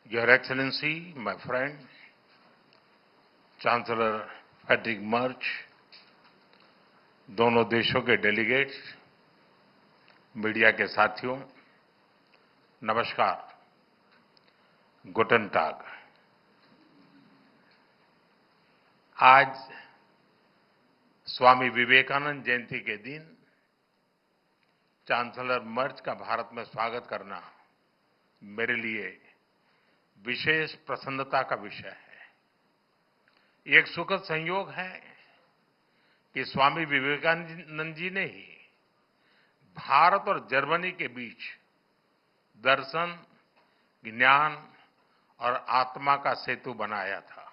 Your Excellency, my friend, chancellor Patrick मर्च, दोनों देशों के डेलीगेट्स, मीडिया के साथियों, नमस्कार, गुटन टाग। आज स्वामी विवेकानंद जयंती के दिन चांसलर मर्च का भारत में स्वागत करना मेरे लिए विशेष प्रसन्नता का विषय है। ये एक सुखद संयोग है कि स्वामी विवेकानंद जी ने ही भारत और जर्मनी के बीच दर्शन, ज्ञान और आत्मा का सेतु बनाया था।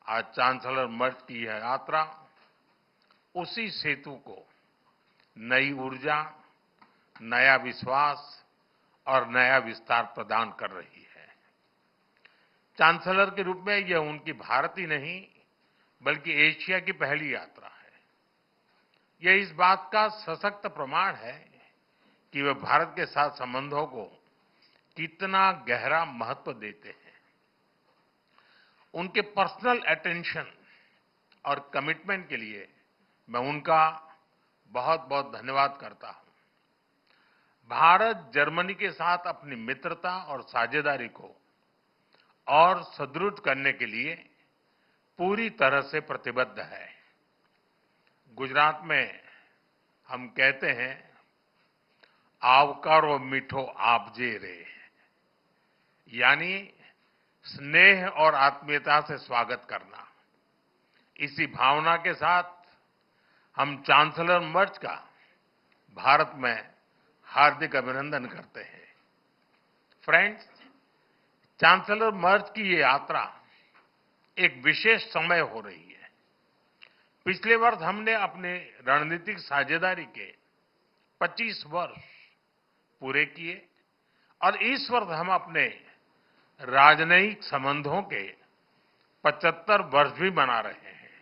आज चांसलर मर्च की यह यात्रा उसी सेतु को नई ऊर्जा, नया विश्वास और नया विस्तार प्रदान कर रही है। चांसलर के रूप में यह उनकी भारत ही नहीं बल्कि एशिया की पहली यात्रा है। यह इस बात का सशक्त प्रमाण है कि वे भारत के साथ संबंधों को कितना गहरा महत्व देते हैं। उनके पर्सनल अटेंशन और कमिटमेंट के लिए मैं उनका बहुत बहुत धन्यवाद करता हूं। भारत जर्मनी के साथ अपनी मित्रता और साझेदारी को और सुदृढ़ करने के लिए पूरी तरह से प्रतिबद्ध है। गुजरात में हम कहते हैं, आवकारो मीठो आपजे रे, यानी स्नेह और आत्मीयता से स्वागत करना। इसी भावना के साथ हम चांसलर मर्च का भारत में हार्दिक अभिनंदन करते हैं। फ्रेंड्स, चांसलर मर्च की ये यात्रा एक विशेष समय हो रही है। पिछले वर्ष हमने अपने रणनीतिक साझेदारी के 25 वर्ष पूरे किए और इस वर्ष हम अपने राजनयिक संबंधों के 75 वर्ष भी मना रहे हैं।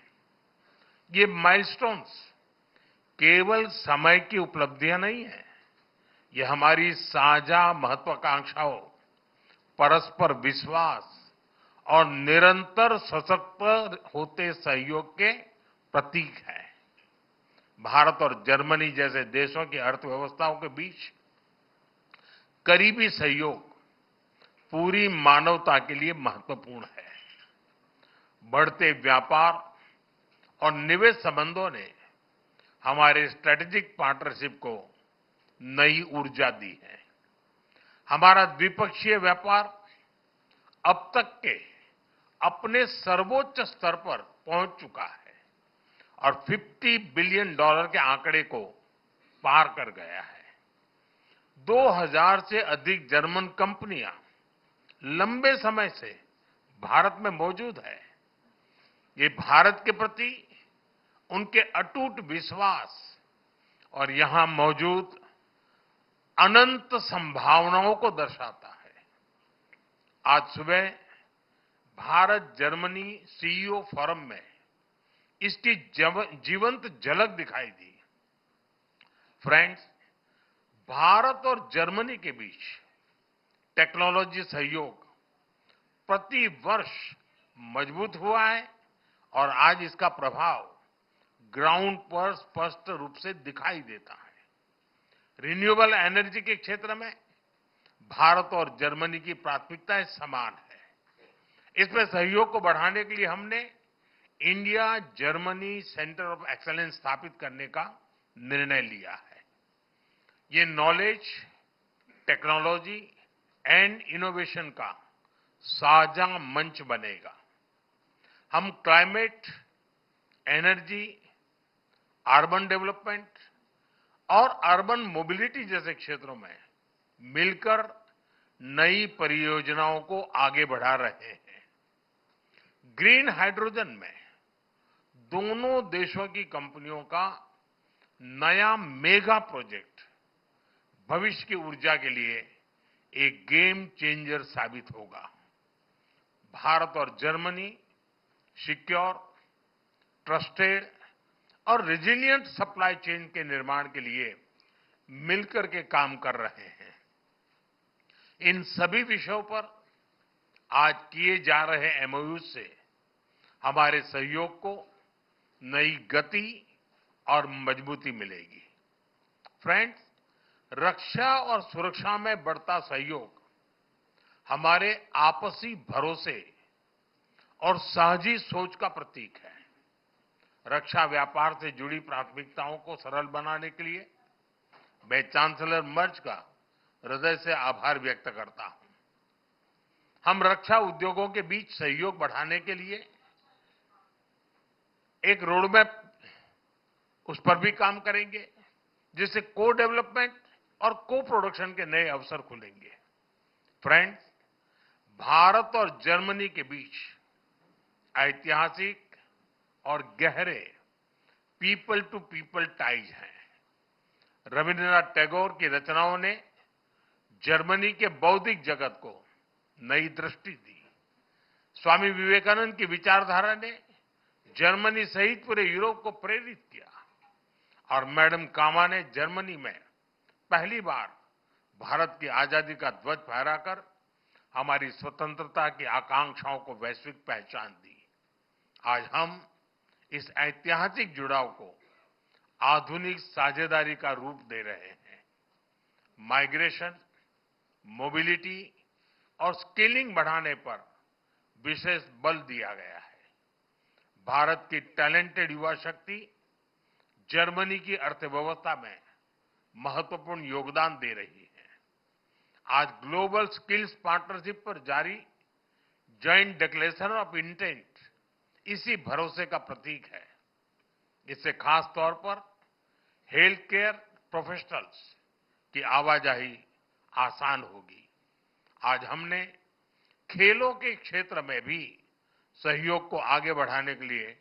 ये माइलस्टोन्स केवल समय की उपलब्धियां नहीं है, ये हमारी साझा महत्वाकांक्षाओं, परस्पर विश्वास और निरंतर सशक्त होते सहयोग के प्रतीक है। भारत और जर्मनी जैसे देशों की अर्थव्यवस्थाओं के बीच करीबी सहयोग पूरी मानवता के लिए महत्वपूर्ण है। बढ़ते व्यापार और निवेश संबंधों ने हमारे स्ट्रेटेजिक पार्टनरशिप को नई ऊर्जा दी है। हमारा द्विपक्षीय व्यापार अब तक के अपने सर्वोच्च स्तर पर पहुंच चुका है और $50 बिलियन के आंकड़े को पार कर गया है। 2000 से अधिक जर्मन कंपनियां लंबे समय से भारत में मौजूद है। ये भारत के प्रति उनके अटूट विश्वास और यहां मौजूद अनंत संभावनाओं को दर्शाता है। आज सुबह भारत जर्मनी सीईओ फोरम में इसकी जीवंत झलक दिखाई दी। फ्रेंड्स, भारत और जर्मनी के बीच टेक्नोलॉजी सहयोग प्रति वर्ष मजबूत हुआ है और आज इसका प्रभाव ग्राउंड पर स्पष्ट रूप से दिखाई देता है। रिन्यूएबल एनर्जी के क्षेत्र में भारत और जर्मनी की प्राथमिकताएं समान है। इसमें सहयोग को बढ़ाने के लिए हमने India Germany centre of excellence स्थापित करने का निर्णय लिया है। ये नॉलेज, टेक्नोलॉजी एंड इनोवेशन का साझा मंच बनेगा। हम क्लाइमेट, एनर्जी, अर्बन डेवलपमेंट और अर्बन मोबिलिटी जैसे क्षेत्रों में मिलकर नई परियोजनाओं को आगे बढ़ा रहे हैं। ग्रीन हाइड्रोजन में दोनों देशों की कंपनियों का नया मेगा प्रोजेक्ट भविष्य की ऊर्जा के लिए एक गेम चेंजर साबित होगा। भारत और जर्मनी सिक्योर, ट्रस्टेड और रेजिलिएंट सप्लाई चेन के निर्माण के लिए मिलकर के काम कर रहे हैं। इन सभी विषयों पर आज किए जा रहे एमओयू से हमारे सहयोग को नई गति और मजबूती मिलेगी। फ्रेंड्स, रक्षा और सुरक्षा में बढ़ता सहयोग हमारे आपसी भरोसे और साझी सोच का प्रतीक है। रक्षा व्यापार से जुड़ी प्राथमिकताओं को सरल बनाने के लिए मैं चांसलर मर्ज का हृदय से आभार व्यक्त करता हूं। हम रक्षा उद्योगों के बीच सहयोग बढ़ाने के लिए एक रोडमैप उस पर भी काम करेंगे, जिससे को डेवलपमेंट और को प्रोडक्शन के नए अवसर खुलेंगे। फ्रेंड्स, भारत और जर्मनी के बीच ऐतिहासिक और गहरे पीपल टू पीपल टाइज हैं। रविन्द्रनाथ टैगोर की रचनाओं ने जर्मनी के बौद्धिक जगत को नई दृष्टि दी। स्वामी विवेकानंद की विचारधारा ने जर्मनी सहित पूरे यूरोप को प्रेरित किया और मैडम कामा ने जर्मनी में पहली बार भारत की आजादी का ध्वज फहराकर हमारी स्वतंत्रता की आकांक्षाओं को वैश्विक पहचान दी। आज हम इस ऐतिहासिक जुड़ाव को आधुनिक साझेदारी का रूप दे रहे हैं। माइग्रेशन, मोबिलिटी और स्किलिंग बढ़ाने पर विशेष बल दिया गया है। भारत की टैलेंटेड युवा शक्ति जर्मनी की अर्थव्यवस्था में महत्वपूर्ण योगदान दे रही है। आज ग्लोबल स्किल्स पार्टनरशिप पर जारी जॉइंट डिक्लेरेशन ऑफ इंटेंट इसी भरोसे का प्रतीक है। इससे खास तौर पर हेल्थ केयर प्रोफेशनल्स की आवाजाही आसान होगी। आज हमने खेलों के क्षेत्र में भी सहयोग को आगे बढ़ाने के लिए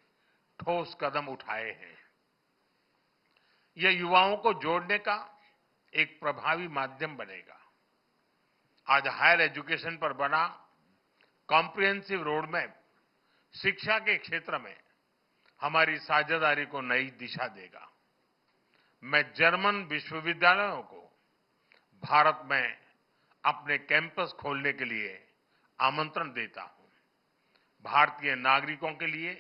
ठोस कदम उठाए हैं। यह युवाओं को जोड़ने का एक प्रभावी माध्यम बनेगा। आज हायर एजुकेशन पर बना कॉम्प्रिहेंसिव रोडमैप शिक्षा के क्षेत्र में हमारी साझेदारी को नई दिशा देगा। मैं जर्मन विश्वविद्यालयों को भारत में अपने कैंपस खोलने के लिए आमंत्रण देता हूं। भारतीय नागरिकों के लिए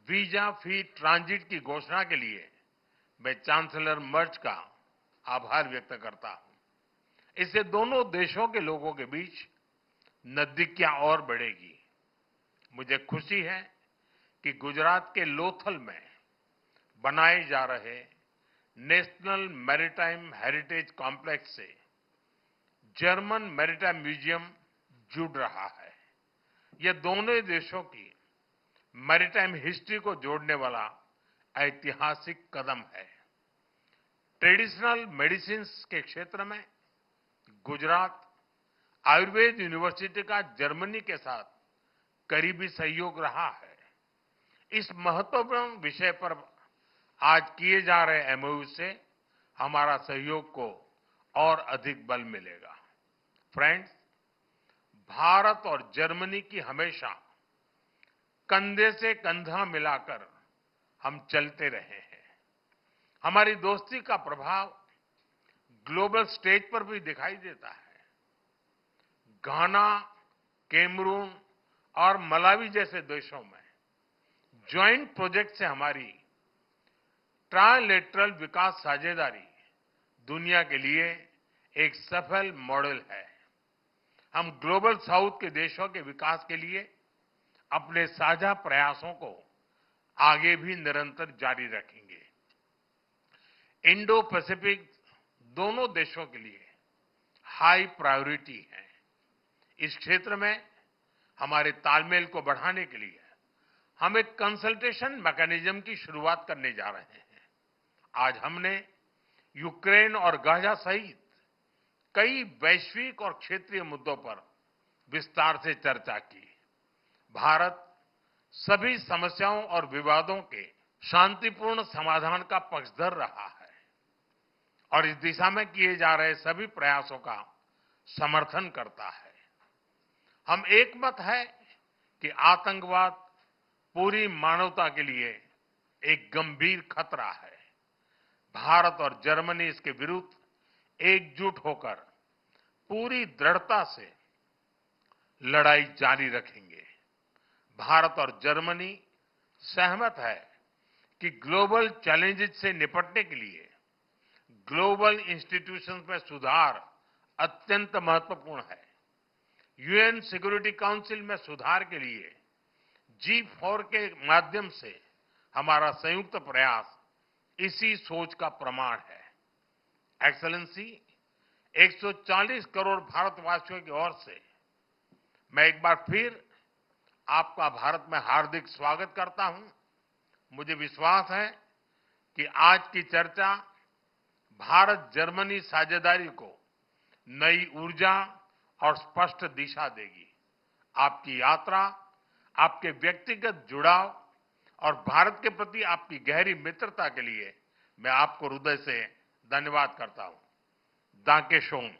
वीजा फ्री ट्रांजिट की घोषणा के लिए मैं चांसलर मर्ज का आभार व्यक्त करता हूं। इससे दोनों देशों के लोगों के बीच नजदीकियां और बढ़ेगी। मुझे खुशी है कि गुजरात के लोथल में बनाए जा रहे नेशनल मैरीटाइम हेरिटेज कॉम्प्लेक्स से जर्मन मैरीटाइम म्यूजियम जुड़ रहा है। यह दोनों देशों की मैरीटाइम हिस्ट्री को जोड़ने वाला ऐतिहासिक कदम है। ट्रेडिशनल मेडिसिन के क्षेत्र में गुजरात आयुर्वेद यूनिवर्सिटी का जर्मनी के साथ करीबी सहयोग रहा है। इस महत्वपूर्ण विषय पर आज किए जा रहे एमओयू से हमारा सहयोग को और अधिक बल मिलेगा। फ्रेंड्स, भारत और जर्मनी की हमेशा कंधे से कंधा मिलाकर हम चलते रहे हैं। हमारी दोस्ती का प्रभाव ग्लोबल स्टेज पर भी दिखाई देता है। घाना, कैमरून और मलावी जैसे देशों में ज्वाइंट प्रोजेक्ट से हमारी ट्राइलेटरल विकास साझेदारी दुनिया के लिए एक सफल मॉडल है। हम ग्लोबल साउथ के देशों के विकास के लिए अपने साझा प्रयासों को आगे भी निरंतर जारी रखेंगे। इंडो पैसिफिक दोनों देशों के लिए हाई प्रायोरिटी है। इस क्षेत्र में हमारे तालमेल को बढ़ाने के लिए हम एक कंसल्टेशन मैकेनिज्म की शुरुआत करने जा रहे हैं। आज हमने यूक्रेन और गाजा सहित कई वैश्विक और क्षेत्रीय मुद्दों पर विस्तार से चर्चा की। भारत सभी समस्याओं और विवादों के शांतिपूर्ण समाधान का पक्षधर रहा है और इस दिशा में किए जा रहे सभी प्रयासों का समर्थन करता है। हम एक मत है कि आतंकवाद पूरी मानवता के लिए एक गंभीर खतरा है। भारत और जर्मनी इसके विरुद्ध एकजुट होकर पूरी दृढ़ता से लड़ाई जारी रखेंगे। भारत और जर्मनी सहमत है कि ग्लोबल चैलेंजेस से निपटने के लिए ग्लोबल इंस्टीट्यूशंस में सुधार अत्यंत महत्वपूर्ण है। यूएन सिक्योरिटी काउंसिल में सुधार के लिए G4 के माध्यम से हमारा संयुक्त प्रयास इसी सोच का प्रमाण है। एक्सेलेंसी, 140 करोड़ भारतवासियों की ओर से मैं एक बार फिर आपका भारत में हार्दिक स्वागत करता हूं। मुझे विश्वास है कि आज की चर्चा भारत जर्मनी साझेदारी को नई ऊर्जा और स्पष्ट दिशा देगी। आपकी यात्रा, आपके व्यक्तिगत जुड़ाव और भारत के प्रति आपकी गहरी मित्रता के लिए मैं आपको हृदय से धन्यवाद करता हूं। दांके शोन।